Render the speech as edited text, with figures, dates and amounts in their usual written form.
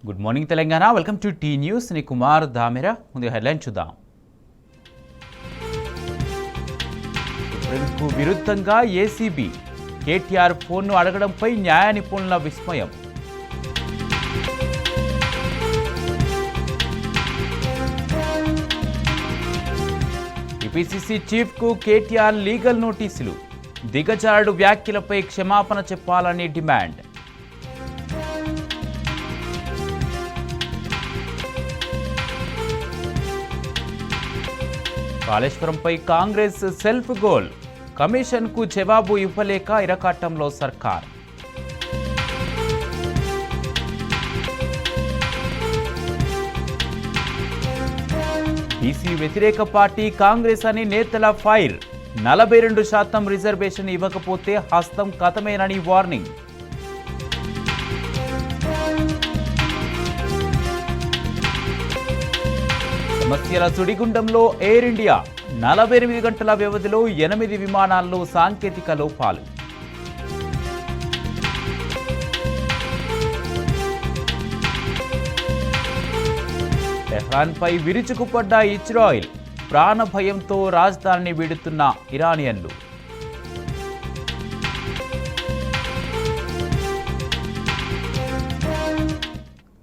Good morning Telangana. Welcome to T news. ని కుమార్ దామెరా. ముందు headline చూద్దాం. సుప్రీంకు విరుద్ధంగా ఏసీబీ కేటీఆర్ ఫోన్ను అడగడంపై న్యాయ నిపుణుల విస్మయం. యూపీసీసీ చీఫ్కు కేటీఆర్ లీగల్ నోటీసులు. దిగజారుడు వ్యాఖ్యలపై క్షమాపణ చెప్పాలని డిమాండ్. కాళేశ్వరంపై కాంగ్రెస్ సెల్ఫ్ గోల్. కమిషన్కు జవాబు ఇవ్వలేక ఇరకాటంలో సర్కార్. బీసీ వ్యతిరేక పార్టీ కాంగ్రెస్ అని నేతల ఫైర్. 42% రిజర్వేషన్ ఇవ్వకపోతే హస్తం కథమేనని వార్నింగ్. సమస్యల సుడిగుండంలో ఎయిర్ ఇండియా. 48 గంటల వ్యవధిలో 8 విమానాల్లో సాంకేతిక లోపాలు. టెహ్రాన్పై విరుచుకుపడ్డ ఇజ్రాయిల్. ప్రాణ భయంతో రాజధానిని వీడుతున్న ఇరానియన్లు.